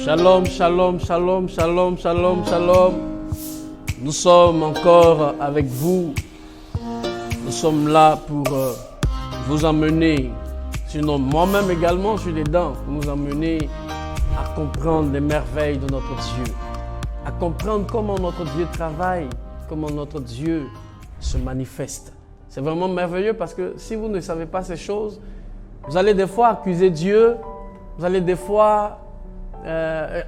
Shalom, shalom, shalom, shalom, shalom, shalom. Nous sommes encore avec vous. Nous sommes là pour vous emmener, sinon moi-même également, je suis dedans, pour nous emmener à comprendre les merveilles de notre Dieu, à comprendre comment notre Dieu travaille, comment notre Dieu se manifeste. C'est vraiment merveilleux parce que si vous ne savez pas ces choses, vous allez des fois accuser Dieu, vous allez des fois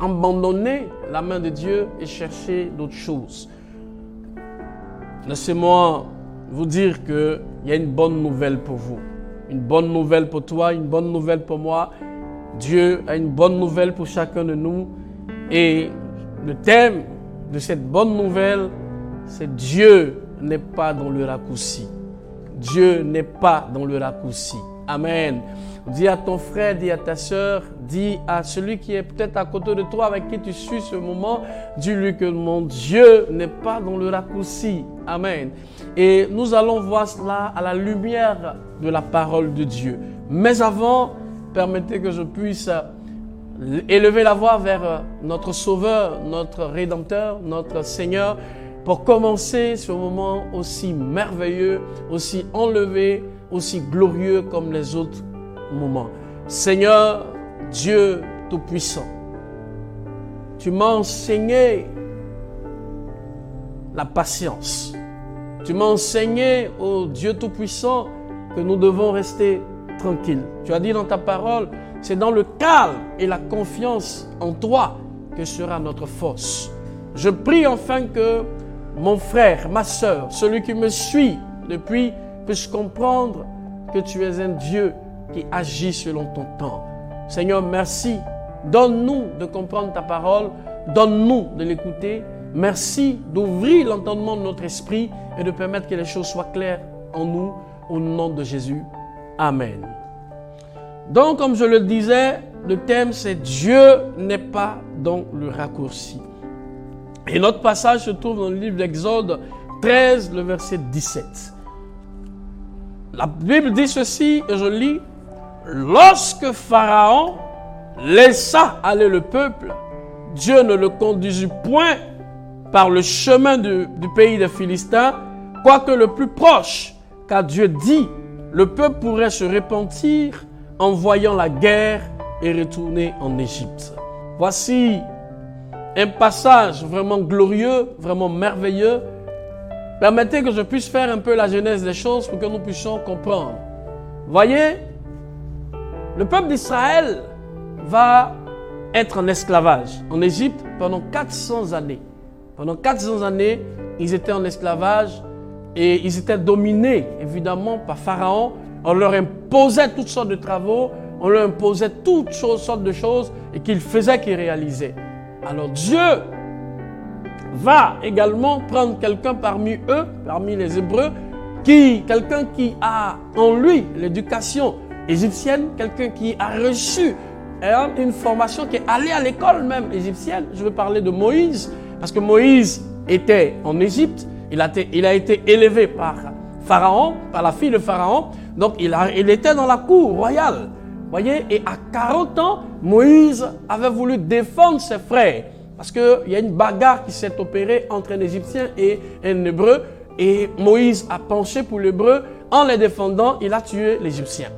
abandonner la main de Dieu et chercher d'autres choses. Laissez-moi vous dire qu'il y a une bonne nouvelle pour vous. Une bonne nouvelle pour toi, une bonne nouvelle pour moi. Dieu a une bonne nouvelle pour chacun de nous. Et le thème de cette bonne nouvelle, c'est Dieu n'est pas dans le raccourci. Dieu n'est pas dans le raccourci. Amen. Dis à ton frère, dis à ta soeur, dis à celui qui est peut-être à côté de toi, avec qui tu suis ce moment, dis-lui que mon Dieu n'est pas dans le raccourci. Amen. Et nous allons voir cela à la lumière de la parole de Dieu. Mais avant, permettez que je puisse élever la voix vers notre Sauveur, notre Rédempteur, notre Seigneur, pour commencer ce moment aussi merveilleux, aussi enlevé, aussi glorieux comme les autres moments. Seigneur, Dieu Tout-Puissant, tu m'as enseigné la patience. Tu m'as enseigné, ô Dieu Tout-Puissant, que nous devons rester tranquilles. Tu as dit dans ta parole, c'est dans le calme et la confiance en toi que sera notre force. Je prie enfin que mon frère, ma soeur, celui qui me suit depuis, puisse comprendre que tu es un Dieu qui agit selon ton temps. Seigneur, merci. Donne-nous de comprendre ta parole. Donne-nous de l'écouter. Merci d'ouvrir l'entendement de notre esprit et de permettre que les choses soient claires en nous, au nom de Jésus. Amen. Donc, comme je le disais, le thème c'est Dieu n'est pas dans le raccourci. Et notre passage se trouve dans le livre d'Exode 13, le verset 17. La Bible dit ceci, et je lis: lorsque Pharaon laissa aller le peuple, Dieu ne le conduisit point par le chemin du pays des Philistins, quoique le plus proche, car Dieu dit, le peuple pourrait se repentir en voyant la guerre et retourner en Égypte. Voici un passage vraiment glorieux, vraiment merveilleux. Permettez que je puisse faire un peu la genèse des choses pour que nous puissions comprendre. Voyez, le peuple d'Israël va être en esclavage en Égypte pendant 400 années. Pendant 400 années, ils étaient en esclavage et ils étaient dominés évidemment par Pharaon. On leur imposait toutes sortes de travaux, on leur imposait toutes sortes de choses et qu'ils faisaient, qu'ils réalisaient. Alors Dieu va également prendre quelqu'un parmi eux, parmi les Hébreux, quelqu'un qui a en lui l'éducation égyptienne, quelqu'un qui a reçu une formation, qui est allé à l'école même égyptienne. Je veux parler de Moïse, parce que Moïse était en Égypte, il a été élevé par Pharaon, par la fille de Pharaon, donc il était dans la cour royale. Voyez, et à 40 ans, Moïse avait voulu défendre ses frères. Parce qu'il y a une bagarre qui s'est opérée entre un Égyptien et un Hébreu. Et Moïse a penché pour l'Hébreu. En les défendant, il a tué l'Égyptien.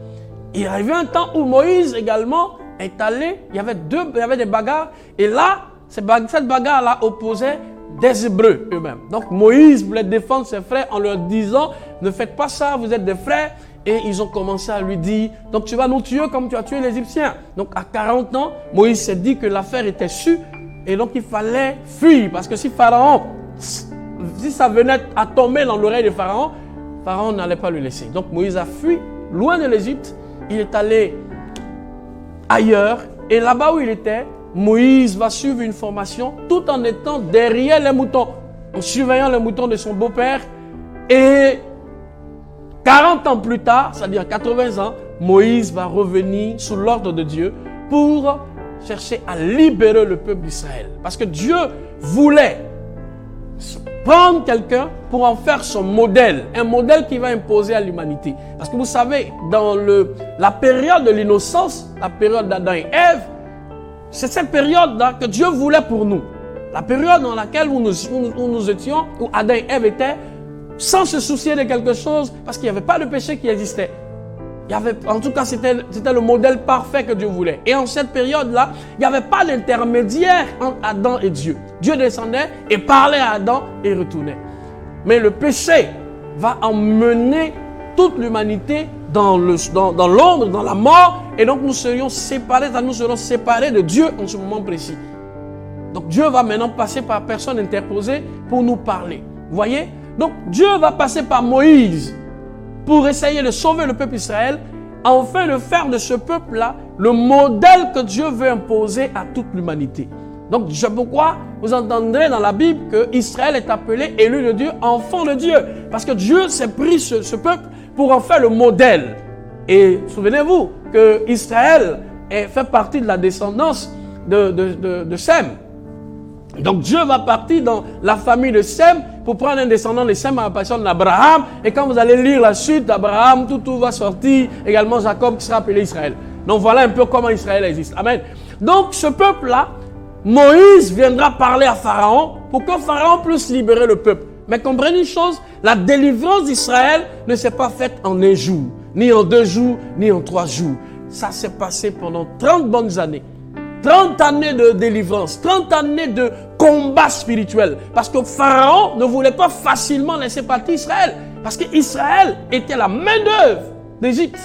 Il est arrivé un temps où Moïse également est allé. Il y avait des bagarres. Et là, cette bagarre-là opposait des Hébreux eux-mêmes. Donc Moïse voulait défendre ses frères en leur disant, ne faites pas ça, vous êtes des frères. Et ils ont commencé à lui dire, donc tu vas nous tuer comme tu as tué l'Égyptien. Donc à 40 ans, Moïse s'est dit que l'affaire était sûre. Et donc il fallait fuir. Parce que si ça venait à tomber dans l'oreille de Pharaon, Pharaon n'allait pas le laisser. Donc Moïse a fui loin de l'Égypte. Il est allé ailleurs. Et là-bas où il était, Moïse va suivre une formation tout en étant derrière les moutons. En surveillant les moutons de son beau-père. Et 40 ans plus tard, c'est-à-dire 80 ans, Moïse va revenir sous l'ordre de Dieu pour chercher à libérer le peuple d'Israël. Parce que Dieu voulait prendre quelqu'un pour en faire son modèle. Un modèle qui va imposer à l'humanité. Parce que vous savez, dans la période de l'innocence, la période d'Adam et Ève, c'est cette période-là que Dieu voulait pour nous. La période dans laquelle où nous étions, où Adam et Ève étaient, sans se soucier de quelque chose, parce qu'il n'y avait pas de péché qui existait. En tout cas, c'était le modèle parfait que Dieu voulait. Et en cette période-là, il n'y avait pas d'intermédiaire entre Adam et Dieu. Dieu descendait et parlait à Adam et retournait. Mais le péché va emmener toute l'humanité dans l'ombre, dans la mort, et donc nous serons séparés de Dieu en ce moment précis. Donc Dieu va maintenant passer par personne interposée pour nous parler. Vous voyez? Donc Dieu va passer par Moïse pour essayer de sauver le peuple Israël, afin de faire de ce peuple-là le modèle que Dieu veut imposer à toute l'humanité. Donc, c'est pourquoi vous entendrez dans la Bible que Israël est appelé élu de Dieu, enfant de Dieu. Parce que Dieu s'est pris ce peuple pour en faire le modèle. Et souvenez-vous que Israël fait partie de la descendance de Sem. Donc Dieu va partir dans la famille de Sem pour prendre un descendant de Sem à la personne d'Abraham. Et quand vous allez lire la suite d'Abraham, tout va sortir. Également Jacob qui sera appelé Israël. Donc voilà un peu comment Israël existe. Amen. Donc ce peuple-là, Moïse viendra parler à Pharaon pour que Pharaon puisse libérer le peuple. Mais comprenez une chose, la délivrance d'Israël ne s'est pas faite en un jour, ni en 2 jours, ni en 3 jours. Ça s'est passé pendant 30 bonnes années. 30 années de délivrance, 30 années de combat spirituel. Parce que Pharaon ne voulait pas facilement laisser partir Israël. Parce qu'Israël était la main-d'œuvre d'Égypte.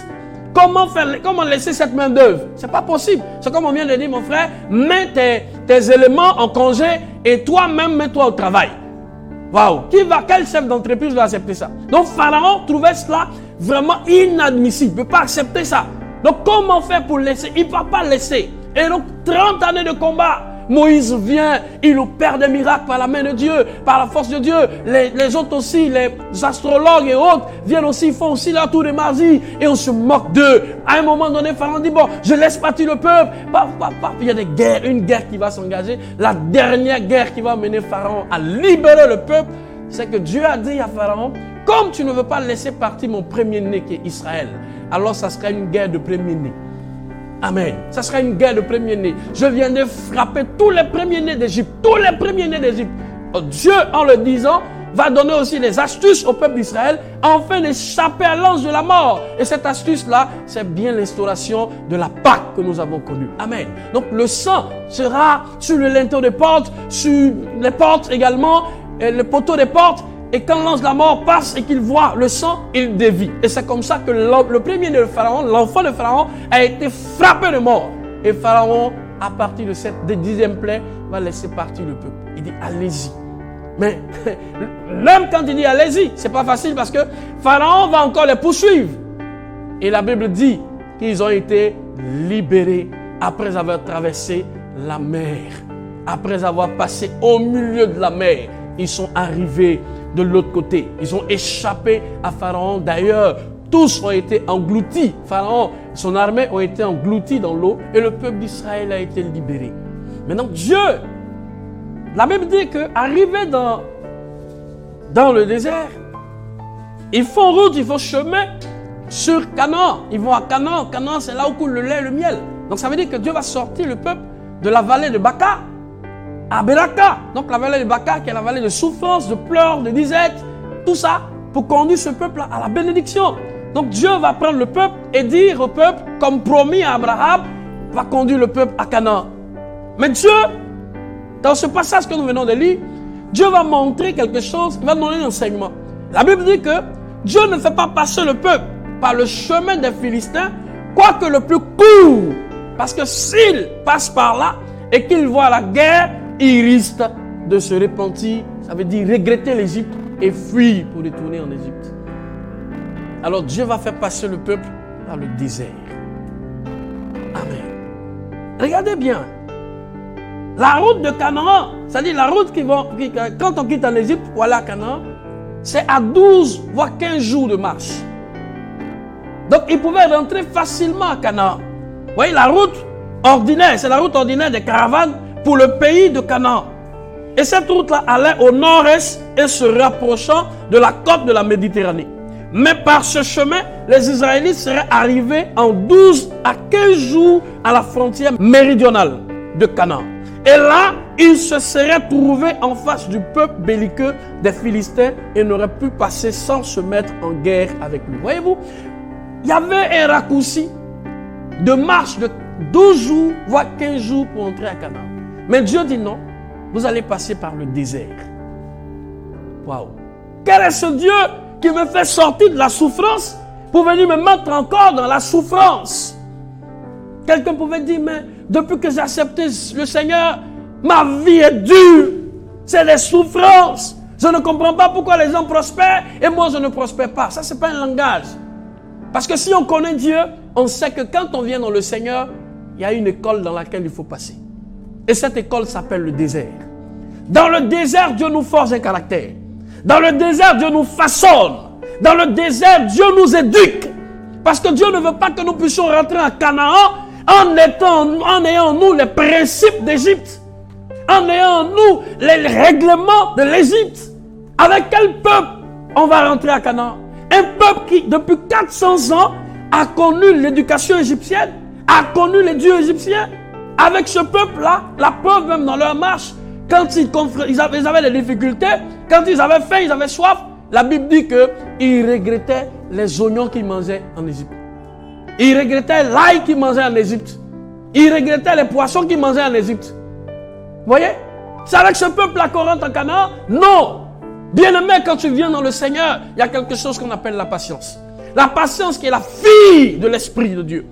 Comment laisser cette main-d'œuvre? C'est pas possible. C'est comme on vient de dire, mon frère, mets tes éléments en congé et toi-même mets-toi au travail. Waouh! Quel chef d'entreprise va accepter ça? Donc Pharaon trouvait cela vraiment inadmissible. Il ne peut pas accepter ça. Donc comment faire pour laisser? Il ne va pas laisser. Et donc 30 années de combat. Moïse vient, il opère des miracles par la main de Dieu, par la force de Dieu. Les autres aussi, les astrologues et autres, viennent aussi, font aussi la tour de magie et on se moque d'eux. À un moment donné, Pharaon dit, bon, je laisse partir le peuple. Il y a des guerres, une guerre qui va s'engager. La dernière guerre qui va mener Pharaon à libérer le peuple, c'est que Dieu a dit à Pharaon, comme tu ne veux pas laisser partir mon premier-né qui est Israël, alors ça sera une guerre de premier-né. Amen. Ça sera une guerre de premiers-nés. Je viendrai frapper tous les premiers-nés d'Égypte. Tous les premiers-nés d'Égypte. Dieu, en le disant, va donner aussi des astuces au peuple d'Israël afin d'échapper à l'ange de la mort. Et cette astuce-là, c'est bien l'instauration de la Pâque que nous avons connue. Amen. Donc le sang sera sur le linteau des portes, sur les portes également, et le poteau des portes. Et quand l'ange de la mort passe et qu'il voit le sang, il dévie. Et c'est comme ça que le premier de Pharaon, l'enfant de Pharaon, a été frappé de mort. Et Pharaon, à partir de cette 10e plaie, va laisser partir le peuple. Il dit, allez-y. Mais même quand il dit allez-y, c'est pas facile parce que Pharaon va encore les poursuivre. Et la Bible dit qu'ils ont été libérés après avoir traversé la mer. Après avoir passé au milieu de la mer, ils sont arrivés de l'autre côté. Ils ont échappé à Pharaon. D'ailleurs, tous ont été engloutis. Pharaon, son armée ont été engloutis dans l'eau et le peuple d'Israël a été libéré. Maintenant, Dieu, la Bible dit qu'arrivés dans le désert, ils font route, ils font chemin sur Canaan. Ils vont à Canaan. Canaan, c'est là où coule le lait et le miel. Donc ça veut dire que Dieu va sortir le peuple de la vallée de Baca à Beraka. Donc la vallée de Baca, qui est la vallée de souffrance, de pleurs, de disette, tout ça pour conduire ce peuple à la bénédiction. Donc Dieu va prendre le peuple et dire au peuple, comme promis à Abraham, va conduire le peuple à Canaan. Mais Dieu, dans ce passage que nous venons de lire, Dieu va montrer quelque chose, il va donner un enseignement. La Bible dit que Dieu ne fait pas passer le peuple par le chemin des Philistins, quoique le plus court. Parce que s'il passe par là et qu'il voit la guerre, il risque de se repentir, ça veut dire regretter l'Égypte et fuir pour retourner en Égypte. Alors Dieu va faire passer le peuple par le désert. Amen. Regardez bien. La route de Canaan, c'est-à-dire la route quand on quitte en Égypte pour aller à Canaan, c'est à 12 voire 15 jours de marche. Donc ils pouvaient rentrer facilement à Canaan. Vous voyez, la route ordinaire, c'est la route ordinaire des caravanes pour le pays de Canaan. Et cette route-là allait au nord-est et se rapprochant de la côte de la Méditerranée. Mais par ce chemin, les Israélites seraient arrivés en 12 à 15 jours à la frontière méridionale. de Canaan. Et là, il se serait trouvé en face du peuple belliqueux des Philistins et n'aurait pu passer sans se mettre en guerre avec lui. Voyez-vous, il y avait un raccourci de marche de 12 jours, voire 15 jours pour entrer à Canaan. Mais Dieu dit non, vous allez passer par le désert. Waouh! Quel est ce Dieu qui me fait sortir de la souffrance pour venir me mettre encore dans la souffrance? Quelqu'un pouvait dire, mais depuis que j'ai accepté le Seigneur, ma vie est dure. C'est des souffrances. Je ne comprends pas pourquoi les gens prospèrent et moi je ne prospère pas. Ça, ce n'est pas un langage. Parce que si on connaît Dieu, on sait que quand on vient dans le Seigneur, il y a une école dans laquelle il faut passer. Et cette école s'appelle le désert. Dans le désert, Dieu nous forge un caractère. Dans le désert, Dieu nous façonne. Dans le désert, Dieu nous éduque. Parce que Dieu ne veut pas que nous puissions rentrer en Canaan en ayant en nous les principes d'Égypte. En ayant en nous les règlements de l'Égypte. Avec quel peuple on va rentrer à Canaan? Un peuple qui, depuis 400 ans, a connu l'éducation égyptienne, a connu les dieux égyptiens. Avec ce peuple-là, la preuve même dans leur marche, quand ils avaient des difficultés, quand ils avaient faim, ils avaient soif, la Bible dit qu'ils regrettaient les oignons qu'ils mangeaient en Égypte. Ils regrettaient l'ail qu'ils mangeaient en Égypte. Ils regrettaient les poissons qu'ils mangeaient en Égypte. Vous voyez? C'est avec ce peuple-là qu'on rentre en Canaan? Non! Bien-aimé, quand tu viens dans le Seigneur, il y a quelque chose qu'on appelle la patience. La patience qui est la fille de l'Esprit de Dieu.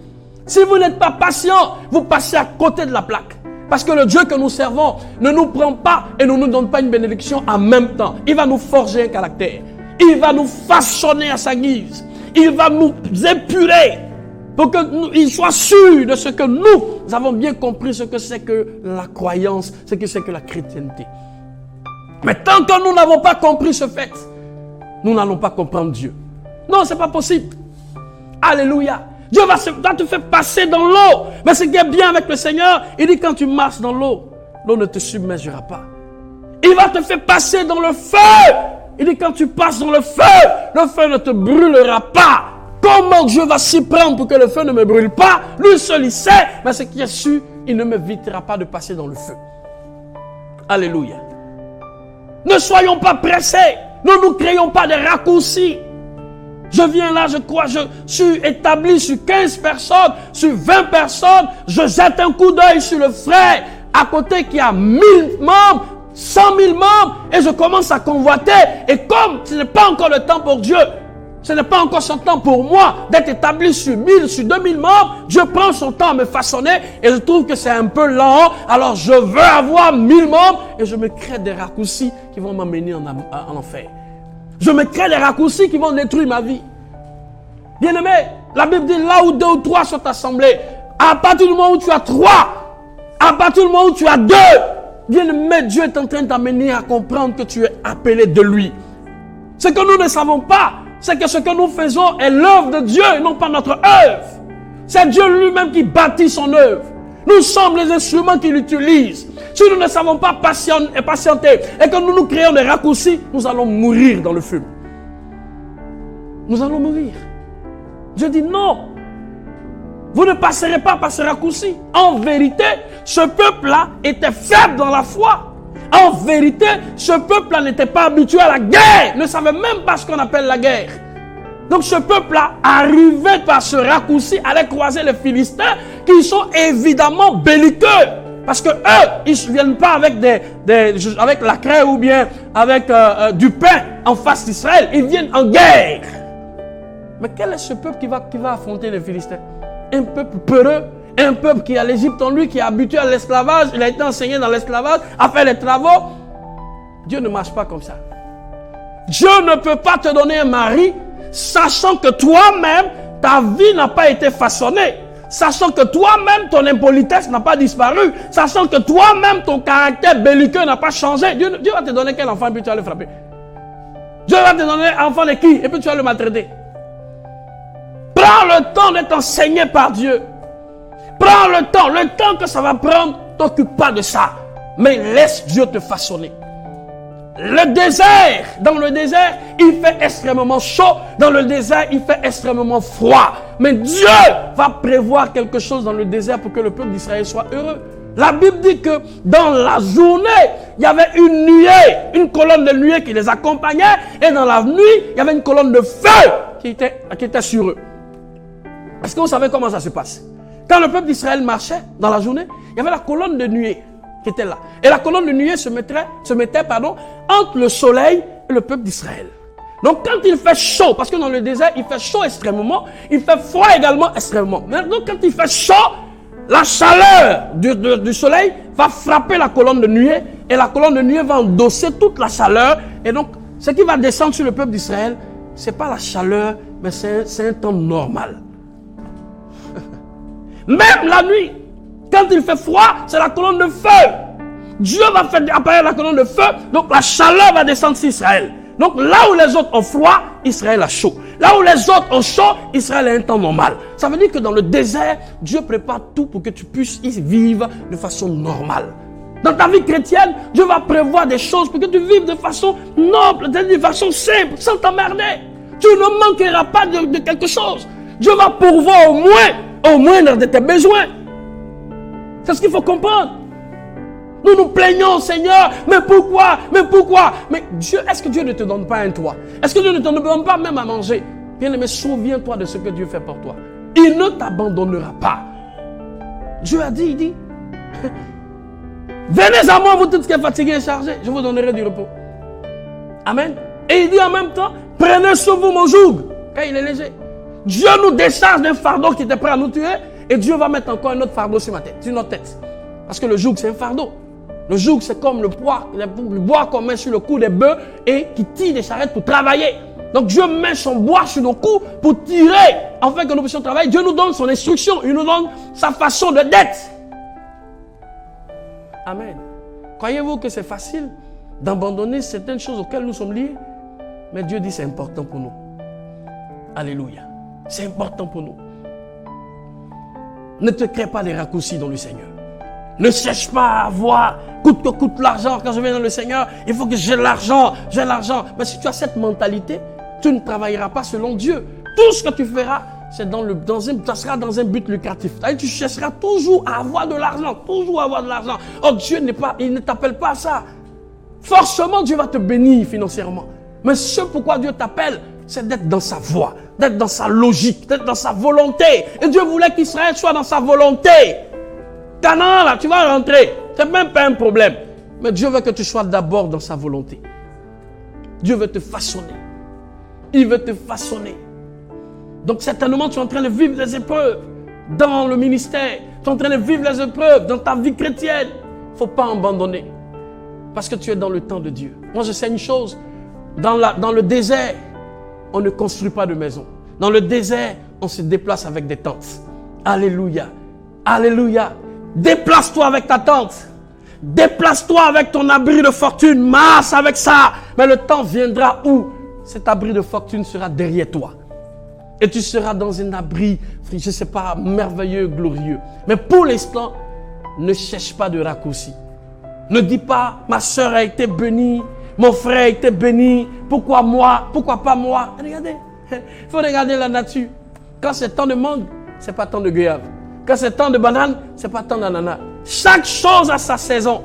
Si vous n'êtes pas patient, vous passez à côté de la plaque. Parce que le Dieu que nous servons ne nous prend pas et ne nous donne pas une bénédiction en même temps. Il va nous forger un caractère. Il va nous façonner à sa guise. Il va nous épurer pour qu'il soit sûr de ce que nous avons bien compris, ce que c'est que la croyance, ce que c'est que la chrétienté. Mais tant que nous n'avons pas compris ce fait, nous n'allons pas comprendre Dieu. Non, ce n'est pas possible. Alléluia. Dieu va te faire passer dans l'eau. Mais ce qui est bien avec le Seigneur, il dit quand tu marches dans l'eau, l'eau ne te submergera pas. Il va te faire passer dans le feu. Il dit quand tu passes dans le feu ne te brûlera pas. Comment Dieu va s'y prendre pour que le feu ne me brûle pas? Lui seul il sait. Mais ce qui est sûr, il ne m'évitera pas de passer dans le feu. Alléluia. Ne soyons pas pressés. Ne nous créons pas des raccourcis. Je viens là, je crois, je suis établi sur 15 personnes, sur 20 personnes. Je jette un coup d'œil sur le frère à côté qui a 1000 membres, 100 000 membres et je commence à convoiter. Et comme ce n'est pas encore le temps pour Dieu, ce n'est pas encore son temps pour moi d'être établi sur 1000, sur 2000 membres, Dieu prend son temps à me façonner et je trouve que c'est un peu lent. Alors je veux avoir 1000 membres et je me crée des raccourcis qui vont m'amener en enfer. Je me crée des raccourcis qui vont détruire ma vie. Bien-aimé, la Bible dit là où 2 ou 3 sont assemblés, à partir du moment où tu as 3, à partir du moment où tu as 2, bien-aimé, Dieu est en train de t'amener à comprendre que tu es appelé de lui. Ce que nous ne savons pas, c'est que ce que nous faisons est l'œuvre de Dieu et non pas notre œuvre. C'est Dieu lui-même qui bâtit son œuvre. Nous sommes les instruments qu'il utilise. Si nous ne savons pas patienter et que nous nous créons des raccourcis, nous allons mourir dans le feu. Nous allons mourir. Dieu dit non. Vous ne passerez pas par ce raccourci. En vérité, ce peuple-là était faible dans la foi. En vérité, ce peuple-là n'était pas habitué à la guerre. Ne savait même pas ce qu'on appelle la guerre. Donc ce peuple-là, arrivé par ce raccourci, allait croiser les Philistins qui sont évidemment belliqueux. Parce que eux, ils ne viennent pas avec avec la craie ou bien avec du pain en face d'Israël. Ils viennent en guerre. Mais quel est ce peuple qui va affronter les Philistins? Un peuple peureux, un peuple qui a l'Égypte en lui, qui est habitué à l'esclavage. Il a été enseigné dans l'esclavage, à faire les travaux. Dieu ne marche pas comme ça. Dieu ne peut pas te donner un mari, sachant que toi-même, ta vie n'a pas été façonnée. Sachant que toi-même, ton impolitesse n'a pas disparu. Sachant que toi-même, ton caractère belliqueux n'a pas changé. Dieu va te donner quel enfant et puis tu vas le frapper. Dieu va te donner un enfant de qui et puis tu vas le maltraiter. Prends le temps d'être enseigné par Dieu. Prends le temps que ça va prendre, t'occupe pas de ça. Mais laisse Dieu te façonner. Dans le désert, il fait extrêmement chaud. Dans le désert, il fait extrêmement froid. Mais Dieu va prévoir quelque chose dans le désert pour que le peuple d'Israël soit heureux. La Bible dit que dans la journée, il y avait une nuée, une colonne de nuée qui les accompagnait. Et dans la nuit, il y avait une colonne de feu qui était sur eux. Est-ce que vous savez comment ça se passe? Quand le peuple d'Israël marchait dans la journée, il y avait la colonne de nuée qui était là. Et la colonne de nuée se mettait entre le soleil et le peuple d'Israël. Donc quand il fait chaud, parce que dans le désert, il fait chaud extrêmement, il fait froid également extrêmement. Maintenant, quand il fait chaud, la chaleur du soleil va frapper la colonne de nuée et la colonne de nuée va endosser toute la chaleur. Et donc, ce qui va descendre sur le peuple d'Israël, ce n'est pas la chaleur, mais c'est un temps normal. Même la nuit, quand il fait froid, c'est la colonne de feu. Dieu va faire apparaître la colonne de feu, donc la chaleur va descendre sur Israël. Donc là où les autres ont froid, Israël a chaud. Là où les autres ont chaud, Israël a un temps normal. Ça veut dire que dans le désert, Dieu prépare tout pour que tu puisses y vivre de façon normale. Dans ta vie chrétienne, Dieu va prévoir des choses pour que tu vives de façon noble, de façon simple, sans t'emmerder. Tu ne manqueras pas de quelque chose. Dieu va pourvoir au moins de tes besoins. C'est ce qu'il faut comprendre. Nous nous plaignons, Seigneur, mais pourquoi? Mais Dieu, est-ce que Dieu ne te donne pas un toit? Est-ce que Dieu ne te donne pas même à manger? Bien-aimé, souviens-toi de ce que Dieu fait pour toi. Il ne t'abandonnera pas. Dieu a dit, il dit, venez à moi, vous tous qui êtes fatigués et chargés, je vous donnerai du repos. Amen. Et il dit en même temps, prenez sur vous mon joug, car il est léger. Dieu nous décharge d'un fardeau qui était prêt à nous tuer, et Dieu va mettre encore un autre fardeau sur notre tête. Parce que le joug, c'est un fardeau. Le joug, c'est comme le bois qu'on met sur le cou des bœufs et qui tire des charrettes pour travailler. Donc Dieu met son bois sur nos coups pour tirer, afin que nous puissions travailler. Dieu nous donne son instruction, il nous donne sa façon de d'être. Amen. Croyez-vous que c'est facile d'abandonner certaines choses auxquelles nous sommes liés? Mais Dieu dit c'est important pour nous. Alléluia. C'est important pour nous. Ne te crée pas des raccourcis dans le Seigneur. Ne cherche pas à avoir coûte que coûte l'argent. Quand je viens dans le Seigneur, il faut que j'ai l'argent. Mais si tu as cette mentalité, tu ne travailleras pas selon Dieu. Tout ce que tu feras, c'est ça sera dans un but lucratif. Tu chercheras toujours à avoir de l'argent. Toujours à avoir de l'argent. Oh, Dieu il ne t'appelle pas à ça. Forcément, Dieu va te bénir financièrement. Mais ce pourquoi Dieu t'appelle, c'est d'être dans sa voie, d'être dans sa logique, d'être dans sa volonté. Et Dieu voulait qu'Israël soit dans sa volonté. Canaan, là, tu vas rentrer. Ce n'est même pas un problème. Mais Dieu veut que tu sois d'abord dans sa volonté. Dieu veut te façonner. Il veut te façonner. Donc certainement, tu es en train de vivre des épreuves dans le ministère. Tu es en train de vivre les épreuves dans ta vie chrétienne. Il ne faut pas abandonner. Parce que tu es dans le temps de Dieu. Moi, je sais une chose. Dans le désert, on ne construit pas de maison. Dans le désert, on se déplace avec des tentes. Alléluia. Alléluia. Déplace-toi avec ta tente. Déplace-toi avec ton abri de fortune. Marche avec ça. Mais le temps viendra où cet abri de fortune sera derrière toi. Et tu seras dans un abri, je ne sais pas, merveilleux, glorieux. Mais pour l'instant, ne cherche pas de raccourci. Ne dis pas, ma soeur a été bénie, mon frère a été béni, pourquoi moi, pourquoi pas moi? Regardez, il faut regarder la nature. Quand c'est temps de mangue, ce n'est pas temps de goyave. Quand c'est temps de banane, ce n'est pas temps d'ananas. Chaque chose a sa saison.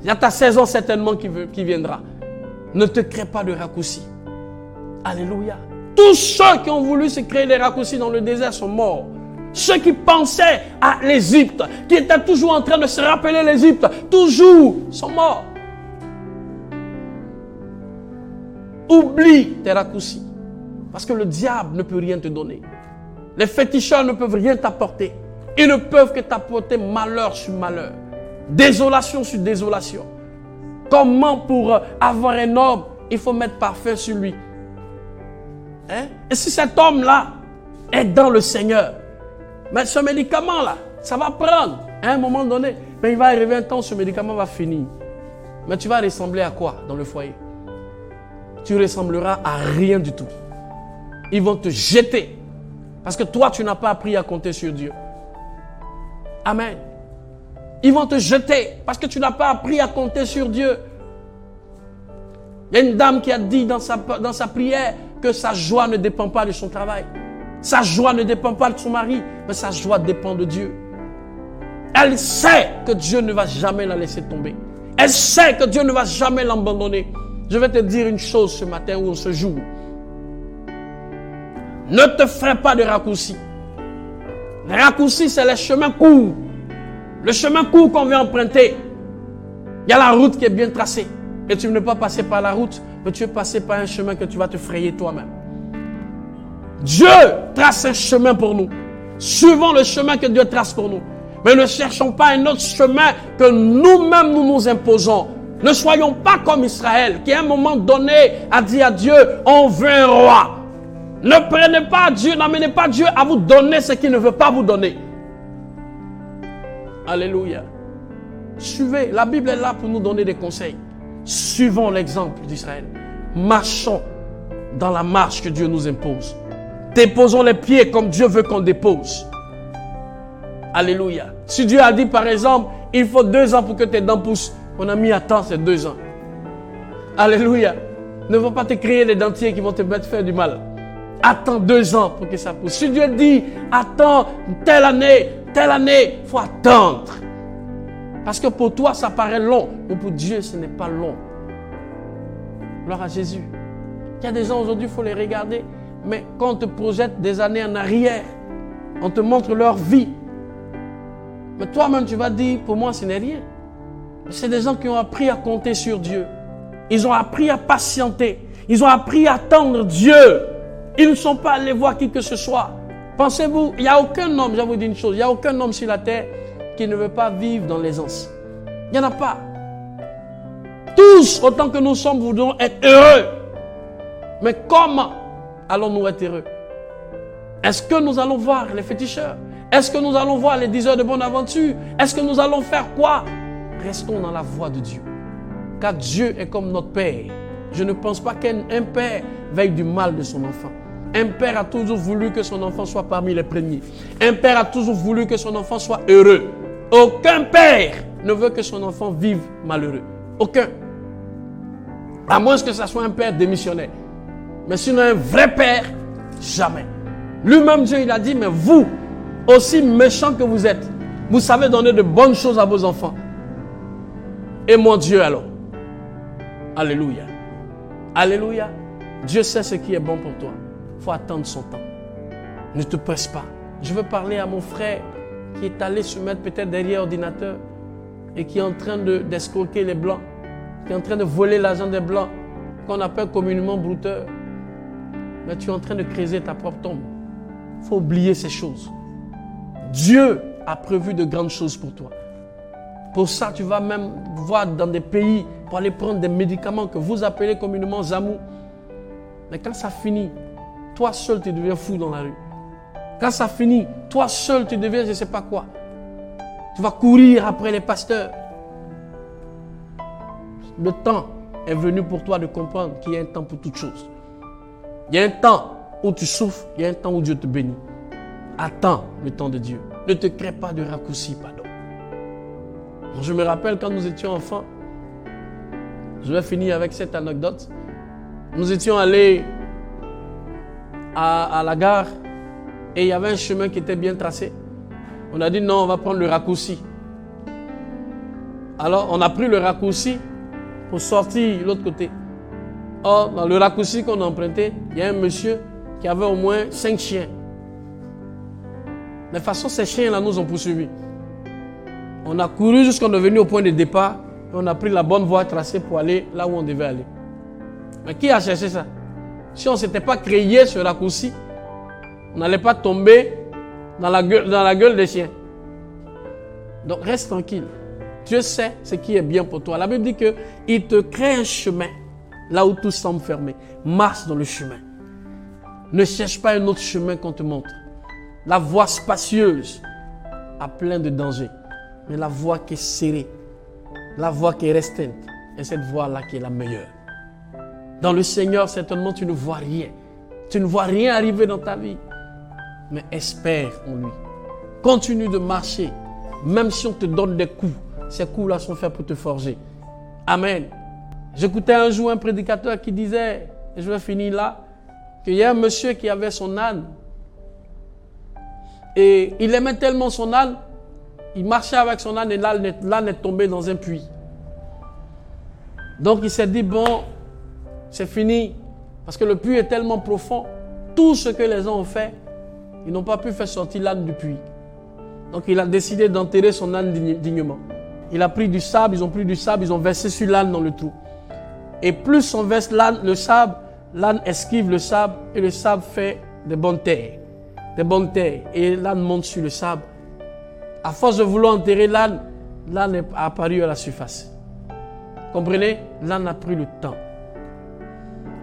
Il y a ta saison certainement qui viendra. Ne te crée pas de raccourcis. Alléluia. Tous ceux qui ont voulu se créer des raccourcis dans le désert sont morts. Ceux qui pensaient à l'Égypte, qui étaient toujours en train de se rappeler l'Égypte, toujours, sont morts. Oublie tes raccourcis. Parce que le diable ne peut rien te donner. Les féticheurs ne peuvent rien t'apporter. Ils ne peuvent que t'apporter malheur sur malheur. Désolation sur désolation. Comment pour avoir un homme, il faut mettre parfum sur lui. Hein? Et si cet homme-là est dans le Seigneur, mais ce médicament-là, ça va prendre à un moment donné. Mais il va arriver un temps où ce médicament va finir. Mais tu vas ressembler à quoi dans le foyer? Tu ressembleras à rien du tout. Ils vont te jeter. Parce que toi, tu n'as pas appris à compter sur Dieu. Amen. Ils vont te jeter parce que tu n'as pas appris à compter sur Dieu. Il y a une dame qui a dit dans sa prière que sa joie ne dépend pas de son travail. Sa joie ne dépend pas de son mari, mais sa joie dépend de Dieu. Elle sait que Dieu ne va jamais la laisser tomber. Elle sait que Dieu ne va jamais l'abandonner. Je vais te dire une chose ce matin ou ce jour. Ne te fais pas de raccourcis. Les raccourcis, c'est les chemins courts. Le chemin court qu'on veut emprunter. Il y a la route qui est bien tracée. Et tu ne veux pas passer par la route, mais tu veux passer par un chemin que tu vas te frayer toi-même. Dieu trace un chemin pour nous. Suivons le chemin que Dieu trace pour nous. Mais ne cherchons pas un autre chemin que nous-mêmes nous imposons. Ne soyons pas comme Israël, qui à un moment donné a dit à Dieu, on veut un roi. Ne prenez pas Dieu, n'amenez pas Dieu à vous donner ce qu'il ne veut pas vous donner. Alléluia. Suivez, la Bible est là pour nous donner des conseils. Suivons l'exemple d'Israël. Marchons dans la marche que Dieu nous impose. Déposons les pieds comme Dieu veut qu'on dépose. Alléluia. Si Dieu a dit par exemple, il faut 2 ans pour que tes dents poussent, on a mis à temps ces 2 ans. Alléluia. Ne va pas te créer des dentiers qui vont te mettre faire du mal. Attends 2 ans pour que ça pousse. Si Dieu dit, attends telle année, il faut attendre. Parce que pour toi, ça paraît long. Mais pour Dieu, ce n'est pas long. Gloire à Jésus. Il y a des gens aujourd'hui, il faut les regarder. Mais quand on te projette des années en arrière, on te montre leur vie. Mais toi-même, tu vas dire, pour moi, ce n'est rien. C'est des gens qui ont appris à compter sur Dieu. Ils ont appris à patienter. Ils ont appris à attendre Dieu. Ils ne sont pas allés voir qui que ce soit. Pensez-vous, il n'y a aucun homme, je vais vous dire une chose, il n'y a aucun homme sur la terre qui ne veut pas vivre dans l'aisance. Il n'y en a pas. Tous, autant que nous sommes, voudrons être heureux. Mais comment allons-nous être heureux? Est-ce que nous allons voir les féticheurs? Est-ce que nous allons voir les diseurs de bonne aventure? Est-ce que nous allons faire quoi? Restons dans la voie de Dieu. Car Dieu est comme notre Père. Je ne pense pas qu'un père veille du mal de son enfant. Un père a toujours voulu que son enfant soit parmi les premiers. Un père a toujours voulu que son enfant soit heureux. Aucun père ne veut que son enfant vive malheureux. Aucun. À moins que ce soit un père démissionnaire. Mais sinon un vrai père, jamais. Lui-même Dieu il a dit, mais vous, aussi méchants que vous êtes, vous savez donner de bonnes choses à vos enfants. Et mon Dieu alors. Alléluia. Alléluia. Dieu sait ce qui est bon pour toi. Il faut attendre son temps. Ne te presse pas. Je veux parler à mon frère qui est allé se mettre peut-être derrière l'ordinateur et qui est en train d'escroquer les blancs, qui est en train de voler l'argent des blancs, qu'on appelle communément brouteur. Mais tu es en train de creuser ta propre tombe. Il faut oublier ces choses. Dieu a prévu de grandes choses pour toi. Pour ça, tu vas même voir dans des pays pour aller prendre des médicaments que vous appelez communément zamou. Mais quand ça finit, toi seul, tu deviens fou dans la rue. Quand ça finit, toi seul, tu deviens je ne sais pas quoi. Tu vas courir après les pasteurs. Le temps est venu pour toi de comprendre qu'il y a un temps pour toutes choses. Il y a un temps où tu souffres, il y a un temps où Dieu te bénit. Attends le temps de Dieu. Ne te crée pas de raccourcis, pardon. Je me rappelle quand nous étions enfants, je vais finir avec cette anecdote. Nous étions allés à la gare et il y avait un chemin qui était bien tracé. On a dit non, on va prendre le raccourci. Alors on a pris le raccourci pour sortir de l'autre côté. Or, dans le raccourci qu'on a emprunté, il y a un monsieur qui avait au moins 5 chiens. De toute façon, ces chiens-là nous ont poursuivis. On a couru jusqu'à est venu au point de départ et on a pris la bonne voie tracée pour aller là où on devait aller. Mais qui a cherché ça? Si on ne s'était pas créé ce raccourci, on n'allait pas tomber dans la gueule des chiens. Donc reste tranquille. Dieu sait ce qui est bien pour toi. La Bible dit qu'il te crée un chemin là où tout semble fermé. Marche dans le chemin. Ne cherche pas un autre chemin qu'on te montre. La voie spacieuse a plein de dangers. Mais la voie qui est serrée, la voie qui est restreinte, est cette voie-là qui est la meilleure. Dans le Seigneur, certainement, tu ne vois rien. Tu ne vois rien arriver dans ta vie. Mais espère en lui. Continue de marcher. Même si on te donne des coups, ces coups-là sont faits pour te forger. Amen. J'écoutais un jour un prédicateur qui disait, et je vais finir là, qu'il y a un monsieur qui avait son âne. Et il aimait tellement son âne, Il marchait avec son âne et l'âne est tombé dans un puits. Donc il s'est dit, bon, c'est fini. Parce que le puits est tellement profond. Tout ce que les gens ont fait, ils n'ont pas pu faire sortir l'âne du puits. Donc il a décidé d'enterrer son âne dignement. Il a pris du sable, ils ont pris du sable, ils ont versé sur l'âne dans le trou. Et plus on verse le sable, l'âne esquive le sable et le sable fait des bonnes terres. Des bonnes terres. Et l'âne monte sur le sable. À force de vouloir enterrer l'âne, l'âne est apparu à la surface. Comprenez? L'âne a pris le temps.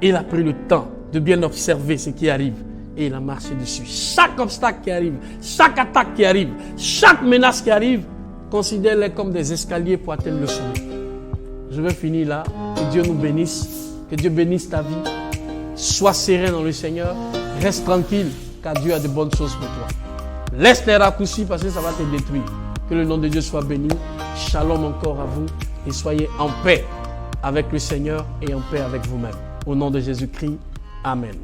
Il a pris le temps de bien observer ce qui arrive. Et il a marché dessus. Chaque obstacle qui arrive, chaque attaque qui arrive, chaque menace qui arrive, considère-les comme des escaliers pour atteindre le sommet. Je vais finir là. Que Dieu nous bénisse. Que Dieu bénisse ta vie. Sois serein dans le Seigneur. Reste tranquille, car Dieu a de bonnes choses pour toi. Laisse les raccourcis parce que ça va te détruire. Que le nom de Dieu soit béni. Shalom encore à vous. Et soyez en paix avec le Seigneur et en paix avec vous-même. Au nom de Jésus-Christ. Amen.